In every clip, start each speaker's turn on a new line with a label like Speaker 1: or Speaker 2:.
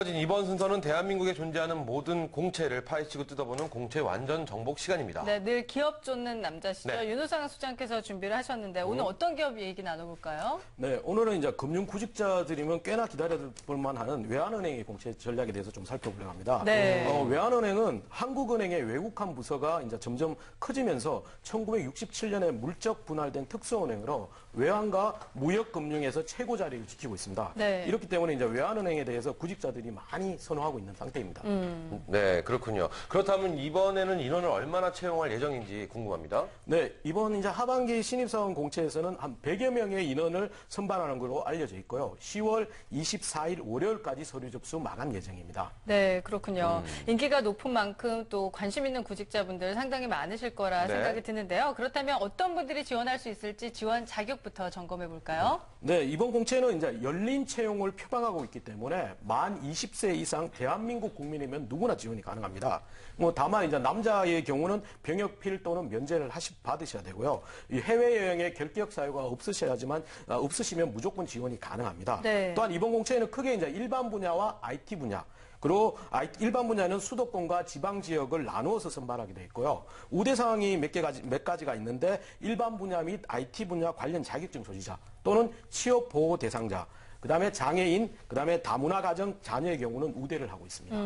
Speaker 1: 이번 순서는 대한민국에 존재하는 모든 공채를 파헤치고 뜯어보는 공채 완전 정복 시간입니다.
Speaker 2: 네, 늘 기업 쫓는 남자시죠.
Speaker 1: 네.
Speaker 2: 윤호상 소장께서 준비를 하셨는데 오늘 어떤 기업 얘기 나눠볼까요?
Speaker 3: 네, 오늘은 이제 금융구직자들이면 꽤나 기다려볼 만한 외환은행의 공채 전략에 대해서 좀 살펴보려고 합니다.
Speaker 2: 네.
Speaker 3: 외환은행은 한국은행의 외국한 부서가 이제 점점 커지면서 1967년에 물적 분할된 특수은행으로 외환과 무역금융에서 최고 자리를 지키고 있습니다.
Speaker 2: 네.
Speaker 3: 이렇기 때문에 이제 외환은행에 대해서 구직자들이 많이 선호하고 있는 상태입니다.
Speaker 1: 네, 그렇군요. 그렇다면 이번에는 인원을 얼마나 채용할 예정인지 궁금합니다.
Speaker 3: 네, 이번 이제 하반기 신입사원 공채에서는 한 100여 명의 인원을 선발하는 걸로 알려져 있고요. 10월 24일 월요일까지 서류 접수 마감 예정입니다.
Speaker 2: 네, 그렇군요. 인기가 높은 만큼 또 관심 있는 구직자분들 상당히 많으실 거라
Speaker 1: 네.
Speaker 2: 생각이 드는데요. 그렇다면 어떤 분들이 지원할 수 있을지 지원 자격부터 점검해 볼까요?
Speaker 3: 네, 이번 공채는 이제 열린 채용을 표방하고 있기 때문에 만 20세 이상 대한민국 국민이면 누구나 지원이 가능합니다. 다만 이제 남자의 경우는 병역필 또는 면제를 받으셔야 되고요. 이 해외여행의 결격 사유가 없으시면 무조건 지원이 가능합니다.
Speaker 2: 네.
Speaker 3: 또한 이번 공채에는 크게 이제 일반 분야와 IT 분야, 그리고 일반 분야는 수도권과 지방 지역을 나누어서 선발하게 되어 있고요. 우대 사항이 몇 가지가 있는데 일반 분야 및 IT 분야 관련 자격증 소지자 또는 취업 보호 대상자, 그다음에 장애인, 그다음에 다문화 가정 자녀의 경우는 우대를 하고 있습니다.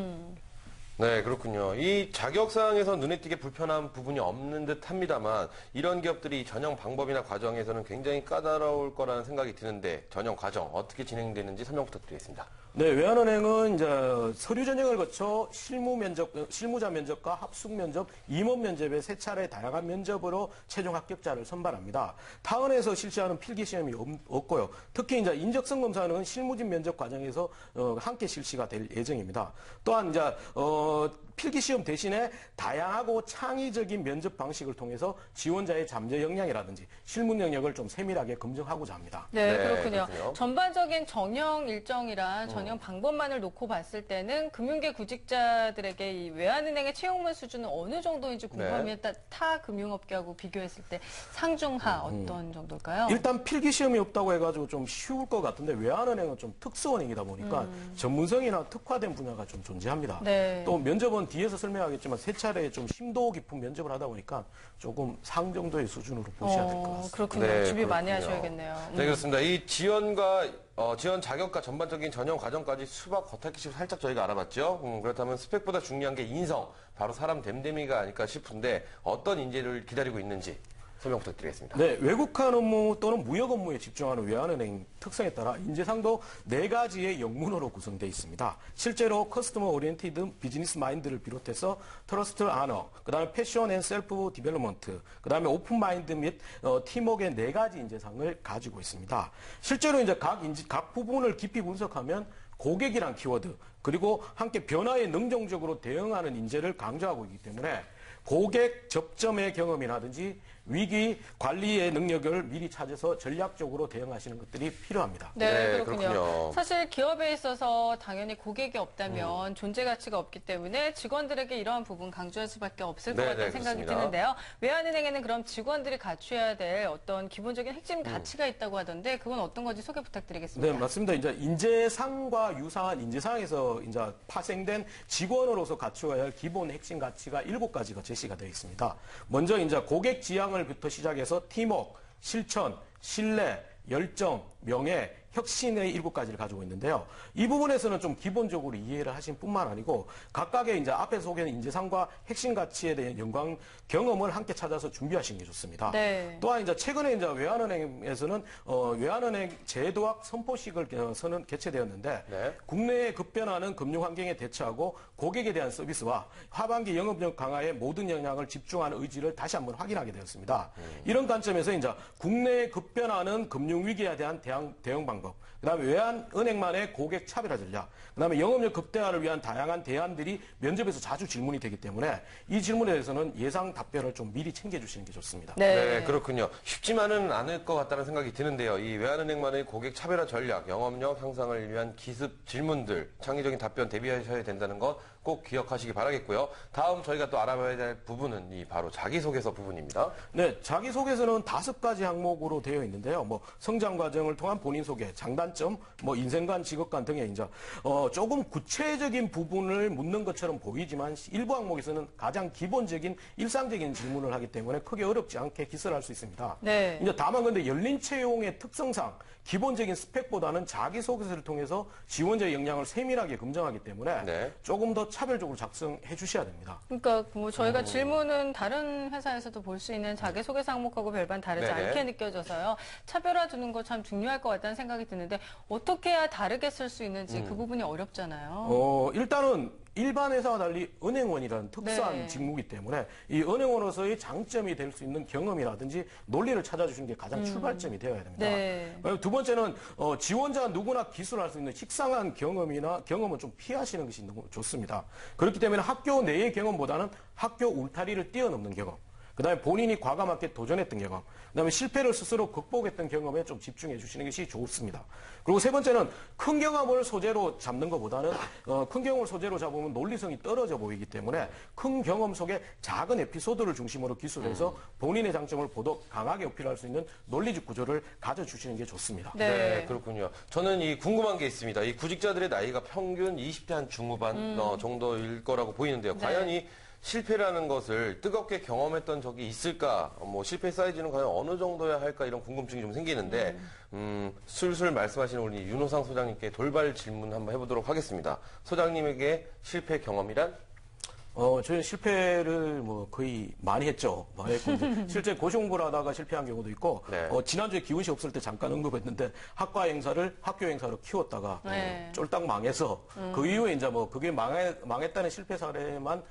Speaker 1: 네, 그렇군요. 이 자격사항에서 눈에 띄게 불편한 부분이 없는 듯 합니다만 이런 기업들이 전형 방법이나 과정에서는 굉장히 까다로울 거라는 생각이 드는데 전형 과정 어떻게 진행되는지 설명 부탁드리겠습니다.
Speaker 3: 네, 외환은행은 이제 서류 전형을 거쳐 실무자 면접과 합숙 면접, 임원 면접의 세 차례 다양한 면접으로 최종 합격자를 선발합니다. 타원에서 실시하는 필기 시험이 없고요. 특히 이제 인적성 검사는 실무진 면접 과정에서 함께 실시가 될 예정입니다. 또한 이제 필기 시험 대신에 다양하고 창의적인 면접 방식을 통해서 지원자의 잠재 역량이라든지 실무 능력을 좀 세밀하게 검증하고자 합니다.
Speaker 2: 네,
Speaker 1: 네,
Speaker 2: 그렇군요.
Speaker 1: 그렇군요.
Speaker 2: 전반적인 전형 일정이란 전형 방법만을 놓고 봤을 때는 금융계 구직자들에게 이 외환은행의 채용만 수준은 어느 정도인지 궁금합니다. 타 금융업계하고 비교했을 때 상중하 어떤 정도일까요?
Speaker 3: 일단 필기 시험이 없다고 해가지고 좀 쉬울 것 같은데 외환은행은 좀 특수은행이다 보니까 전문성이나 특화된 분야가 좀 존재합니다.
Speaker 2: 네.
Speaker 3: 또 면접은 뒤에서 설명하겠지만 세 차례 좀 심도 깊은 면접을 하다 보니까 조금 상 정도의 수준으로 보셔야 될 것 같습니다.
Speaker 2: 그렇군요.
Speaker 1: 네,
Speaker 2: 준비 많이
Speaker 1: 그렇군요.
Speaker 2: 하셔야겠네요.
Speaker 1: 네, 그렇습니다. 이 지원 자격과 전반적인 전형 과정까지 수박 겉핥기식으로 살짝 저희가 알아봤죠. 그렇다면 스펙보다 중요한 게 인성, 바로 사람 됨됨이가 아닐까 싶은데 어떤 인재를 기다리고 있는지 설명 부탁드리겠습니다.
Speaker 3: 네, 외국한 업무 또는 무역 업무에 집중하는 외환은행 특성에 따라 인재상도 4가지의 영문어로 구성되어 있습니다. 실제로 커스터머 오리엔티드 비즈니스 마인드를 비롯해서 트러스트 아너, 그다음에 패션 앤 셀프 디벨롭먼트, 그다음에 오픈 마인드 및 팀워크의 4가지 인재상을 가지고 있습니다. 실제로 이제 각 부분을 깊이 분석하면 고객이란 키워드, 그리고 함께 변화에 능동적으로 대응하는 인재를 강조하고 있기 때문에 고객 접점의 경험이라든지 위기 관리의 능력을 미리 찾아서 전략적으로 대응하시는 것들이 필요합니다.
Speaker 2: 네,
Speaker 1: 네, 그렇군요.
Speaker 2: 사실 기업에 있어서 당연히 고객이 없다면 존재 가치가 없기 때문에 직원들에게 이러한 부분 강조할 수밖에 없을 것
Speaker 1: 네,
Speaker 2: 같다는
Speaker 1: 네,
Speaker 2: 생각이
Speaker 1: 그렇습니다.
Speaker 2: 드는데요. 외환은행에는 그럼 직원들이 갖춰야 될 어떤 기본적인 핵심 가치가 있다고 하던데 그건 어떤 건지 소개 부탁드리겠습니다.
Speaker 3: 네, 맞습니다. 이제 인재상과 유사한 인재상에서 이제 파생된 직원으로서 갖추어야 할 기본 핵심 가치가 7가지가 제시가 되어 있습니다. 먼저 이제 고객 지향을부터 시작해서 팀워크, 실천, 신뢰, 열정, 명예, 혁신의 7가지를 가지고 있는데요. 이 부분에서는 좀 기본적으로 이해를 하신 뿐만 아니고 각각의 이제 앞에서 소개한 인재상과 핵심 가치에 대한 경험을 함께 찾아서 준비하시는 게 좋습니다.
Speaker 2: 네.
Speaker 3: 또한 이제 최근에 이제 외환은행에서는 외환은행 제도학 선포식을 개최되었는데
Speaker 1: 네.
Speaker 3: 국내에 급변하는 금융 환경에 대처하고 고객에 대한 서비스와 하반기 영업력 강화에 모든 역량을 집중하는 의지를 다시 한번 확인하게 되었습니다. 이런 관점에서 이제 국내에 급변하는 금융 위기에 대한 대응 방법, 그다음에 외환은행만의 고객 차별화 전략, 그다음에 영업력 극대화를 위한 다양한 대안들이 면접에서 자주 질문이 되기 때문에 이 질문에 대해서는 예상 답변을 좀 미리 챙겨주시는 게 좋습니다.
Speaker 1: 네, 그렇군요. 쉽지만은 않을 것 같다는 생각이 드는데요. 이 외환은행만의 고객 차별화 전략, 영업력 향상을 위한 기습 질문들, 창의적인 답변 대비하셔야 된다는 것 꼭 기억하시기 바라겠고요. 다음 저희가 또 알아봐야 될 부분은 이 바로 자기소개서 부분입니다.
Speaker 3: 네, 자기소개서는 5가지 항목으로 되어 있는데요. 성장 과정을 통한 본인 소개, 관계, 장단점, 뭐 인생관, 직업관 등에 이제 조금 구체적인 부분을 묻는 것처럼 보이지만 일부 항목에서는 가장 기본적인 일상적인 질문을 하기 때문에 크게 어렵지 않게 기술할 수 있습니다.
Speaker 2: 네.
Speaker 3: 이제 다만 근데 열린 채용의 특성상 기본적인 스펙보다는 자기소개서를 통해서 지원자의 역량을 세밀하게 검증하기 때문에
Speaker 1: 네.
Speaker 3: 조금 더 차별적으로 작성해 주셔야 됩니다.
Speaker 2: 그러니까 뭐 저희가 질문은 다른 회사에서도 볼 수 있는 자기소개서 항목하고 별반 다르지
Speaker 1: 네네.
Speaker 2: 않게 느껴져서요. 차별화 두는 거 참 중요할 것 같다는 생각이 드는데 어떻게 해야 다르게 쓸 수 있는지 그 부분이 어렵잖아요.
Speaker 3: 일단은 일반 회사와 달리 은행원이라는 특수한
Speaker 2: 네.
Speaker 3: 직무이기 때문에 이 은행원으로서의 장점이 될 수 있는 경험이라든지 논리를 찾아주시는 게 가장 출발점이 되어야 됩니다.
Speaker 2: 네.
Speaker 3: 두 번째는 지원자 누구나 기술할 수 있는 식상한 경험은 좀 피하시는 것이 너무 좋습니다. 그렇기 때문에 학교 내의 경험보다는 학교 울타리를 뛰어넘는 경험. 그다음에 본인이 과감하게 도전했던 경험, 그다음에 실패를 스스로 극복했던 경험에 좀 집중해 주시는 것이 좋습니다. 그리고 세 번째는 큰 경험을 소재로 잡는 것보다는 큰 경험을 소재로 잡으면 논리성이 떨어져 보이기 때문에 큰 경험 속에 작은 에피소드를 중심으로 기술해서 본인의 장점을 보도 강하게 어필할 수 있는 논리적 구조를 가져주시는 게 좋습니다.
Speaker 1: 네, 그렇군요. 저는 이 궁금한 게 있습니다. 이 구직자들의 나이가 평균 20대 한 중후반 정도일 거라고 보이는데요.
Speaker 2: 네.
Speaker 1: 과연 이 실패라는 것을 뜨겁게 경험했던 적이 있을까? 뭐 실패 사이즈는 과연 어느 정도야 할까? 이런 궁금증이 좀 생기는데 술술 말씀하시는 우리 윤호상 소장님께 돌발 질문 한번 해보도록 하겠습니다. 소장님에게 실패 경험이란?
Speaker 3: 저는 실패를 뭐 거의 많이 했죠. 많이 했고 이제 실제 고시 공부를 하다가 실패한 경우도 있고,
Speaker 1: 네.
Speaker 3: 지난주에 기훈 씨 없을 때 잠깐 언급했는데 학과 행사를 학교 행사로 키웠다가
Speaker 2: 네.
Speaker 3: 쫄딱 망해서 그 이후에 이제 뭐 그게 망했다는 실패 사례만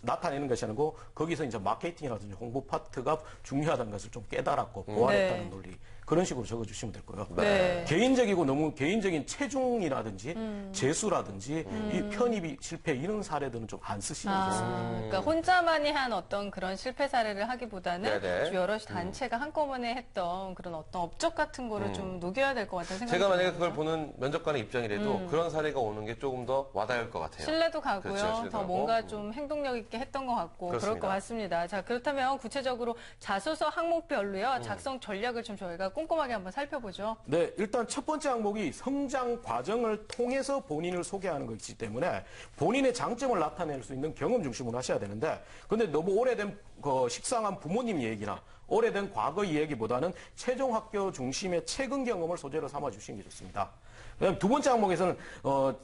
Speaker 3: 나타내는 것이 아니고 거기서 이제 마케팅이라든지 홍보 파트가 중요하다는 것을 좀 깨달았고 보완했다는
Speaker 2: 네.
Speaker 3: 논리. 그런 식으로 적어주시면 될 거예요.
Speaker 2: 네.
Speaker 3: 개인적이고 너무 개인적인 체중이라든지 재수라든지 이 편입이 실패 이런 사례들은 좀 안 쓰시는 게 좋습니다.
Speaker 2: 그러니까 혼자만이 한 어떤 그런 실패 사례를 하기보다는
Speaker 1: 네네.
Speaker 2: 좀 여러 단체가 한꺼번에 했던 그런 어떤 업적 같은 거를 좀 녹여야 될 것 같다는 생각이
Speaker 1: 제가 만약에
Speaker 2: 들거든요.
Speaker 1: 그걸 보는 면접관의 입장이라도 그런 사례가 오는 게 조금 더 와닿을 것 같아요.
Speaker 2: 신뢰도 가고요.
Speaker 1: 그렇죠, 신뢰도
Speaker 2: 더
Speaker 1: 가고.
Speaker 2: 뭔가 좀 행동력 있게 했던 것 같고 그럴
Speaker 1: 그렇습니다.
Speaker 2: 것 같습니다. 자, 그렇다면 구체적으로 자소서 항목별로요. 작성 전략을 좀 저희가 꼼꼼하게 한번 살펴보죠.
Speaker 3: 네, 일단 첫 번째 항목이 성장 과정을 통해서 본인을 소개하는 것이기 때문에 본인의 장점을 나타낼 수 있는 경험 중심으로 하셔야 되는데, 근데 너무 오래된 식상한 부모님 얘기나 오래된 과거 이야기보다는 최종 학교 중심의 최근 경험을 소재로 삼아 주시는 게 좋습니다. 그다음 두 번째 항목에서는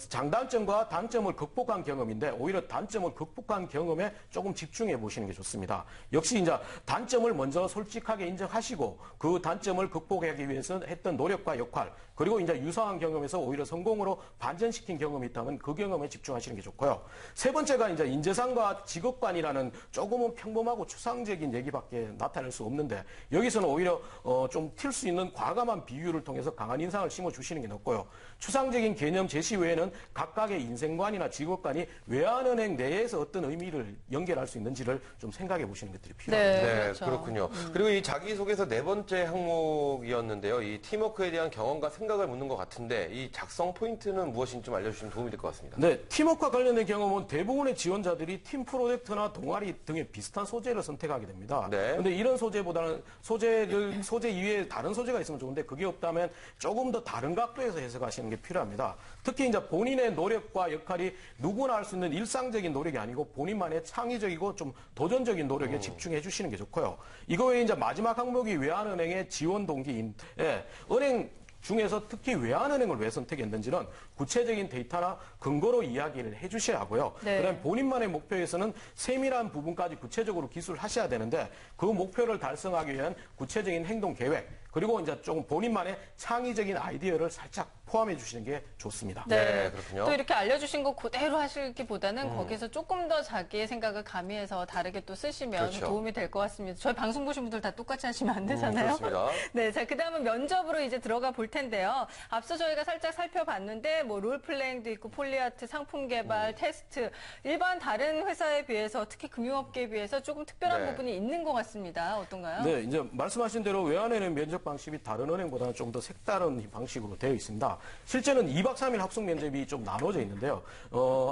Speaker 3: 장단점과 단점을 극복한 경험인데 오히려 단점을 극복한 경험에 조금 집중해 보시는 게 좋습니다. 역시 이제 단점을 먼저 솔직하게 인정하시고 그 단점을 극복하기 위해서 했던 노력과 역할, 그리고 이제 유사한 경험에서 오히려 성공으로 반전시킨 경험이 있다면 그 경험에 집중하시는 게 좋고요. 세 번째가 이제 인재상과 직업관이라는 조금은 평범하고 추상적인 얘기밖에 나타낼 수 없는데 여기서는 오히려 좀 튈 수 있는 과감한 비유를 통해서 강한 인상을 심어 주시는 게 높고요. 추상적인 개념 제시 외에는 각각의 인생관이나 직업관이 외환은행 내에서 어떤 의미를 연결할 수 있는지를 좀 생각해 보시는 것들이 필요합니다.
Speaker 1: 네,
Speaker 2: 그렇죠.
Speaker 1: 그렇군요. 그리고 이 자기소개서 네 번째 항목이었는데요. 이 팀워크에 대한 경험과 생각을 묻는 것 같은데 이 작성 포인트는 무엇인지 좀 알려주시면 도움이 될 것 같습니다.
Speaker 3: 네, 팀워크와 관련된 경험은 대부분의 지원자들이 팀 프로젝트나 동아리 등의 비슷한 소재를 선택하게 됩니다.
Speaker 1: 네.
Speaker 3: 근데 이런 소재보다는 소재 이외에 다른 소재가 있으면 좋은데 그게 없다면 조금 더 다른 각도에서 해석하시는 게 필요합니다. 특히 이제 본인의 노력과 역할이 누구나 할 수 있는 일상적인 노력이 아니고 본인만의 창의적이고 좀 도전적인 노력에 집중해 주시는 게 좋고요. 이거 외에 이제 마지막 항목이 외환은행의 지원 동기인, 은행 중에서 특히 외환은행을 왜 선택했는지는 구체적인 데이터나 근거로 이야기를 해주셔야 하고요.
Speaker 2: 네.
Speaker 3: 그다음에 본인만의 목표에서는 세밀한 부분까지 구체적으로 기술하셔야 되는데 그 목표를 달성하기 위한 구체적인 행동 계획, 그리고 이제 조금 본인만의 창의적인 아이디어를 살짝 포함해 주시는 게 좋습니다.
Speaker 1: 네, 그렇군요.
Speaker 2: 또 이렇게 알려주신 거 그대로 하시기보다는 거기서 조금 더 자기의 생각을 가미해서 다르게 또 쓰시면
Speaker 1: 그렇죠.
Speaker 2: 도움이 될 것 같습니다. 저희 방송 보신 분들 다 똑같이 하시면 안 되잖아요.
Speaker 1: 그렇습니다.
Speaker 2: 네, 자, 그 다음은 면접으로 이제 들어가 볼 텐데요. 앞서 저희가 살짝 살펴봤는데, 뭐, 롤플레잉도 있고, 폴리아트, 상품 개발, 테스트. 일반 다른 회사에 비해서, 특히 금융업계에 비해서 조금 특별한
Speaker 1: 네.
Speaker 2: 부분이 있는 것 같습니다. 어떤가요?
Speaker 3: 네, 이제 말씀하신 대로 외환은행 면접 방식이 다른 은행보다는 좀 더 색다른 방식으로 되어 있습니다. 실제는 2박 3일 합숙 면접이 좀 나눠져 있는데요.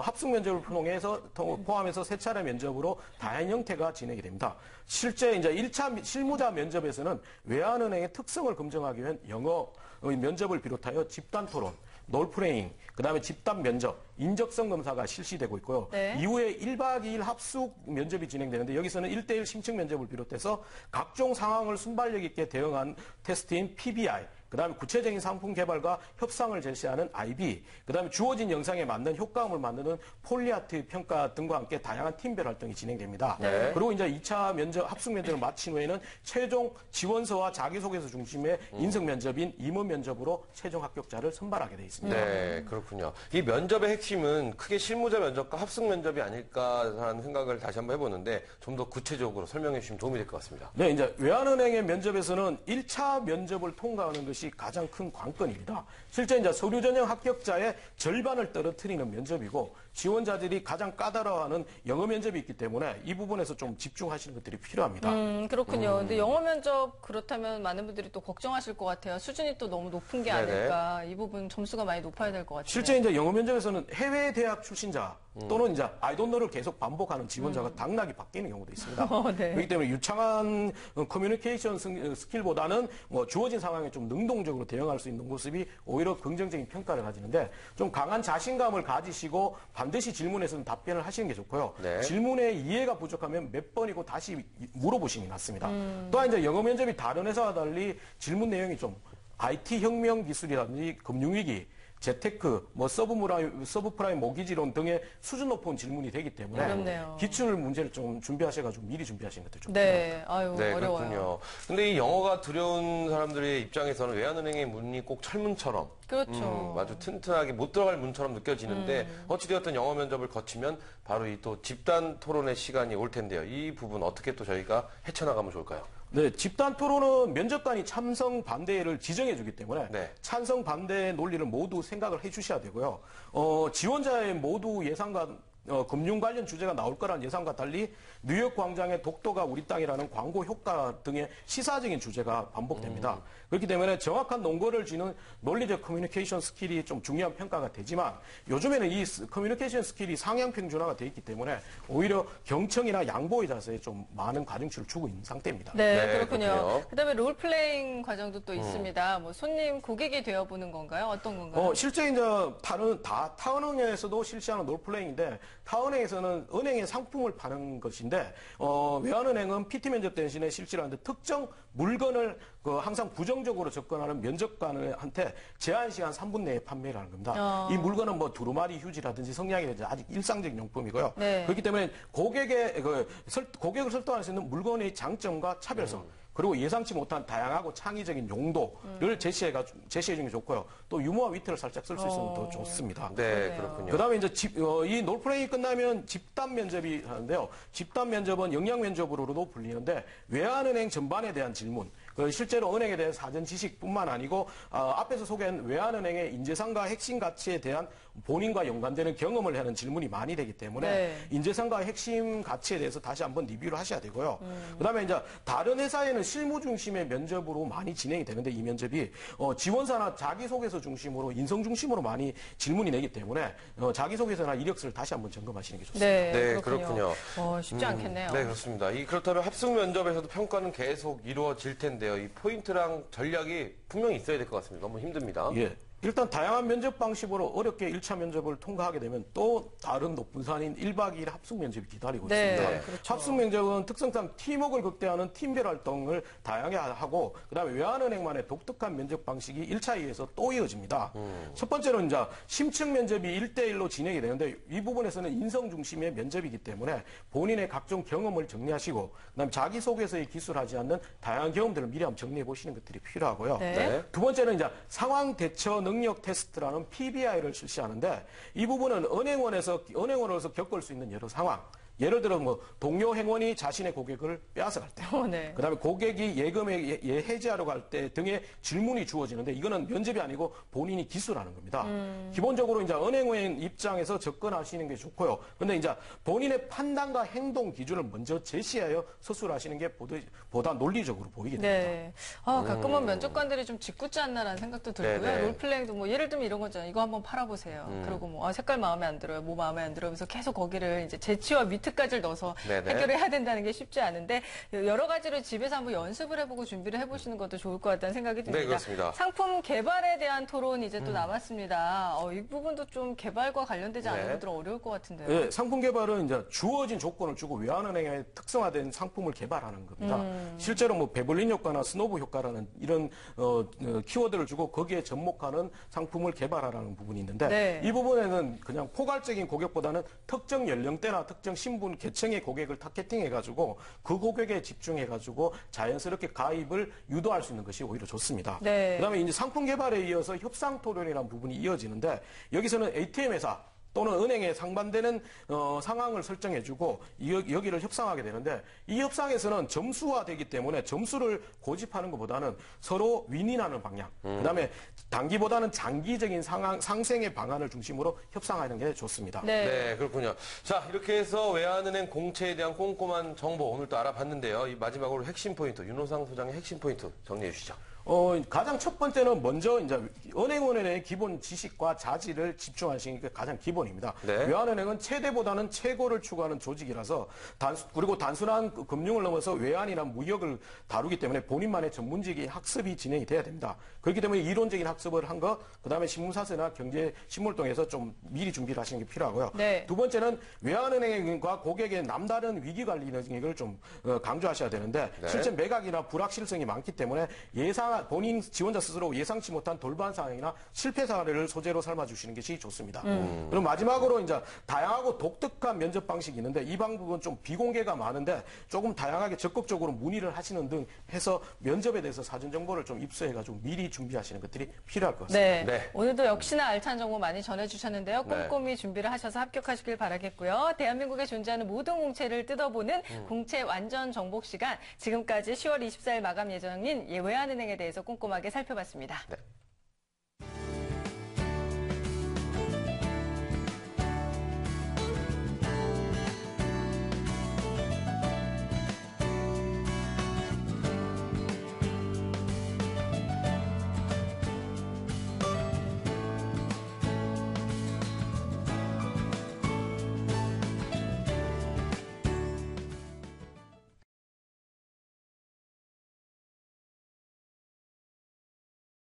Speaker 3: 합숙 면접을 포함해서 3차례 면접으로 다양한 형태가 진행이 됩니다. 실제 이제 1차 실무자 면접에서는 외환은행의 특성을 검증하기 위한 영어 면접을 비롯하여 집단 토론, 롤플레잉, 그다음에 집단 면접, 인적성 검사가 실시되고 있고요.
Speaker 2: 네.
Speaker 3: 이후에 1박 2일 합숙 면접이 진행되는데 여기서는 1대1 심층 면접을 비롯해서 각종 상황을 순발력 있게 대응한 테스트인 PBI, 그다음에 구체적인 상품 개발과 협상을 제시하는 IB, 그다음에 주어진 영상에 맞는 효과음을 만드는 폴리아트 평가 등과 함께 다양한 팀별 활동이 진행됩니다.
Speaker 1: 네.
Speaker 3: 그리고 이제 2차 면접, 합숙 면접을 마친 후에는 최종 지원서와 자기소개서 중심의 인성 면접인 임원 면접으로 최종 합격자를 선발하게 되어 있습니다.
Speaker 1: 네, 그렇군요. 이 면접의 핵심은 크게 실무자 면접과 합숙 면접이 아닐까라는 생각을 다시 한번 해보는데 좀 더 구체적으로 설명해 주시면 도움이 될 것 같습니다.
Speaker 3: 네, 이제 외환은행의 면접에서는 1차 면접을 통과하는 것이 가장 큰 관건입니다. 실제 이제 서류 전형 합격자의 절반을 떨어뜨리는 면접이고 지원자들이 가장 까다로워하는 영어 면접이 있기 때문에 이 부분에서 좀 집중하시는 것들이 필요합니다.
Speaker 2: 그렇군요. 근데 영어 면접 그렇다면 많은 분들이 또 걱정하실 것 같아요. 수준이 또 너무 높은 게
Speaker 1: 네네.
Speaker 2: 아닐까. 이 부분 점수가 많이 높아야 될 것 같아요.
Speaker 3: 실제 이제 영어 면접에서는 해외 대학 출신자 또는 이제 I don't know를 계속 반복하는 지원자가 당락이 바뀌는 경우도 있습니다.
Speaker 2: 네.
Speaker 3: 그렇기 때문에 유창한 커뮤니케이션 스킬보다는 뭐 주어진 상황에 좀 능동적으로 대응할 수 있는 모습이 오히려 긍정적인 평가를 가지는데 좀 강한 자신감을 가지시고 반드시 질문에서는 답변을 하시는 게 좋고요.
Speaker 1: 네.
Speaker 3: 질문에 이해가 부족하면 몇 번이고 다시 물어보시는 게 낫습니다. 또한 이제 영어 면접이 다른 회사와 달리 질문 내용이 좀 IT 혁명 기술이라든지 금융위기, 재테크, 뭐 서브프라임 모기지론 등의 수준 높은 질문이 되기 때문에
Speaker 2: 어렵네요.
Speaker 3: 기출 문제를 좀 준비하셔가지고 미리 준비하시는 것도 좋습니다.
Speaker 2: 네, 아유,
Speaker 1: 네,
Speaker 2: 어려워요.
Speaker 1: 그렇군요. 근데 이 영어가 두려운 사람들의 입장에서는 외환은행의 문이 꼭 철문처럼
Speaker 2: 그렇죠.
Speaker 1: 아주 튼튼하게 못 들어갈 문처럼 느껴지는데 어찌되었든 영어 면접을 거치면 바로 이 또 집단 토론의 시간이 올 텐데요. 이 부분 어떻게 또 저희가 헤쳐나가면 좋을까요?
Speaker 3: 네, 집단 토론은 면접관이 찬성 반대를 지정해 주기 때문에
Speaker 1: 네.
Speaker 3: 찬성 반대의 논리를 모두 생각을 해 주셔야 되고요. 지원자의 모두 예상과 금융 관련 주제가 나올 거라는 예상과 달리 뉴욕 광장의 독도가 우리 땅이라는 광고 효과 등의 시사적인 주제가 반복됩니다. 그렇기 때문에 정확한 논거를 쥐는 논리적 커뮤니케이션 스킬이 좀 중요한 평가가 되지만 요즘에는 이 커뮤니케이션 스킬이 상향 평준화가 되어 있기 때문에 오히려 경청이나 양보의 자세에 좀 많은 가중치를 주고 있는 상태입니다.
Speaker 2: 네,
Speaker 1: 네,
Speaker 2: 그렇군요.
Speaker 1: 그렇군요.
Speaker 2: 그다음에 롤플레잉 과정도 또 있습니다. 뭐 손님, 고객이 되어보는 건가요? 어떤 건가요?
Speaker 3: 실제 이제 타운은행에서도 실시하는 롤플레잉인데 타운은행에서는 은행의 상품을 파는 것인데 외환은행은 PT 면접 대신에 실시를 하는데 특정 물건을 항상 부정적으로 접근하는 면접관한테 제한 시간 3분 내에 판매를 하는 겁니다. 이 물건은 뭐 두루마리 휴지라든지 성냥이라든지 아직 일상적인 용품이고요.
Speaker 2: 네.
Speaker 3: 그렇기 때문에 고객을 설득할 수 있는 물건의 장점과 차별성 그리고 예상치 못한 다양하고 창의적인 용도를 제시해주는 게 좋고요. 또 유머와 위트를 살짝 쓸 수 있으면 더 좋습니다.
Speaker 1: 네,
Speaker 2: 그러네요.
Speaker 1: 그렇군요.
Speaker 3: 그다음에 이제 이 롤플레잉이 끝나면 집단 면접이 하는데요. 집단 면접은 역량 면접으로도 불리는데 외환은행 전반에 대한 질문, 실제로 은행에 대한 사전 지식뿐만 아니고 앞에서 소개한 외환은행의 인재상과 핵심 가치에 대한 본인과 연관되는 경험을 하는 질문이 많이 되기 때문에
Speaker 2: 네.
Speaker 3: 인재상과 핵심 가치에 대해서 다시 한번 리뷰를 하셔야 되고요. 그다음에 이제 다른 회사에는 실무 중심의 면접으로 많이 진행이 되는데 이 면접이 지원사나 자기소개서 중심으로 인성 중심으로 많이 질문이 내기 때문에 자기소개서나 이력서를 다시 한번 점검하시는 게 좋습니다.
Speaker 2: 네,
Speaker 1: 네,
Speaker 2: 그렇군요.
Speaker 1: 그렇군요.
Speaker 2: 쉽지 않겠네요.
Speaker 1: 네, 그렇습니다. 그렇다면 합숙 면접에서도 평가는 계속 이루어질 텐데요. 이 포인트랑 전략이 분명히 있어야 될 것 같습니다. 너무 힘듭니다.
Speaker 3: 예. 일단 다양한 면접 방식으로 어렵게 1차 면접을 통과하게 되면 또 다른 높은 산인 1박 2일 합숙 면접이 기다리고
Speaker 2: 네,
Speaker 3: 있습니다.
Speaker 2: 그렇죠.
Speaker 3: 합숙 면접은 특성상 팀워크를 극대화하는 팀별 활동을 다양하게 하고 그다음에 외환은행만의 독특한 면접 방식이 1차 이에서 또 이어집니다. 첫 번째로 이제 심층 면접이 1대1로 진행이 되는데 이 부분에서는 인성 중심의 면접이기 때문에 본인의 각종 경험을 정리하시고 그다음에 자기소개서에 기술하지 않는 다양한 경험들을 미리 한번 정리해 보시는 것들이 필요하고요.
Speaker 2: 네.
Speaker 3: 두 번째는 이제 상황 대처 능력 테스트라는 PBI를 실시하는데 이 부분은 은행원으로서 겪을 수 있는 여러 상황 예를 들어 뭐 동료 행원이 자신의 고객을 빼앗아갈 때,
Speaker 2: 네.
Speaker 3: 그다음에 고객이 예금에 해지하러 갈 때 등의 질문이 주어지는데 이거는 면접이 아니고 본인이 기술하는 겁니다. 기본적으로 이제 은행원 입장에서 접근하시는 게 좋고요. 근데 이제 본인의 판단과 행동 기준을 먼저 제시하여 서술하시는 게 보다 논리적으로 보이게 됩니다.
Speaker 2: 네. 가끔은 면접관들이 좀 짓궂지 않나라는 생각도 들고요.
Speaker 1: 네네.
Speaker 2: 롤플레잉도 뭐 예를 들면 이런 거잖아요. 이거 한번 팔아보세요. 그리고 뭐 색깔 마음에 안 들어요. 뭐 마음에 안 들어요. 그래서 계속 거기를 이제 재치와 위트까지 넣어서
Speaker 1: 네네.
Speaker 2: 해결해야 된다는 게 쉽지 않은데 여러 가지로 집에서 한번 연습을 해보고 준비를 해보시는 것도 좋을 것 같다는 생각이 듭니다.
Speaker 1: 네, 그렇습니다.
Speaker 2: 상품 개발에 대한 토론 이제 또 남았습니다. 이 부분도 좀 개발과 관련되지 않은
Speaker 1: 네.
Speaker 2: 분들은 어려울 것 같은데요.
Speaker 3: 네, 상품 개발은 이제 주어진 조건을 주고 외환은행의 특성화된 상품을 개발하는 겁니다. 실제로 뭐 베블린 효과나 스노브 효과라는 이런 키워드를 주고 거기에 접목하는 상품을 개발하라는 부분이 있는데
Speaker 2: 네.
Speaker 3: 이 부분에는 그냥 포괄적인 고객보다는 특정 연령대나 특정 신분 계층의 고객을 타겟팅해가지고 그 고객에 집중해가지고 자연스럽게 가입을 유도할 수 있는 것이 오히려 좋습니다.
Speaker 2: 네.
Speaker 3: 그다음에 이제 상품 개발에 이어서 협상 토론이라는 부분이 이어지는데 여기서는 ATM 회사 또는 은행에 상반되는 상황을 설정해주고 여기를 협상하게 되는데 이 협상에서는 점수화되기 때문에 점수를 고집하는 것보다는 서로 윈윈하는 방향, 그다음에 단기보다는 장기적인 상생의 방안을 중심으로 협상하는 게 좋습니다.
Speaker 1: 네, 그렇군요. 자, 이렇게 해서 외환은행 공채에 대한 꼼꼼한 정보 오늘 또 알아봤는데요. 이 마지막으로 핵심 포인트, 윤호상 소장의 핵심 포인트 정리해 주시죠.
Speaker 3: 가장 첫 번째는 먼저 이제 은행원의 기본 지식과 자질을 집중하시는 게 가장 기본입니다.
Speaker 1: 네.
Speaker 3: 외환은행은 최대보다는 최고를 추구하는 조직이라서 그리고 단순한 금융을 넘어서 외환이나 무역을 다루기 때문에 본인만의 전문직의 학습이 진행이 돼야 됩니다. 그렇기 때문에 이론적인 학습을 한 것, 그다음에 신문사세나 경제 신문통에서 좀 미리 준비를 하시는 게 필요하고요.
Speaker 2: 네.
Speaker 3: 두 번째는 외환은행과 고객의 남다른 위기관리 능력을 좀 강조하셔야 되는데
Speaker 1: 네.
Speaker 3: 실제 매각이나 불확실성이 많기 때문에 본인 지원자 스스로 예상치 못한 돌발 상황이나 실패 사례를 소재로 삼아주시는 것이 좋습니다. 그리고 마지막으로 이제 다양하고 독특한 면접 방식이 있는데 이 방법은 좀 비공개가 많은데 조금 다양하게 적극적으로 문의를 하시는 등 해서 면접에 대해서 사전 정보를 좀 입수해가지고 미리 준비하시는 것들이 필요할 것 같습니다.
Speaker 2: 네.
Speaker 1: 네.
Speaker 2: 오늘도 역시나 알찬 정보 많이 전해주셨는데요.
Speaker 1: 네.
Speaker 2: 꼼꼼히 준비를 하셔서 합격하시길 바라겠고요. 대한민국에 존재하는 모든 공채를 뜯어보는 공채 완전 정복 시간. 지금까지 10월 24일 마감 예정인 외환은행에 대해서 꼼꼼하게 살펴봤습니다.
Speaker 1: 네.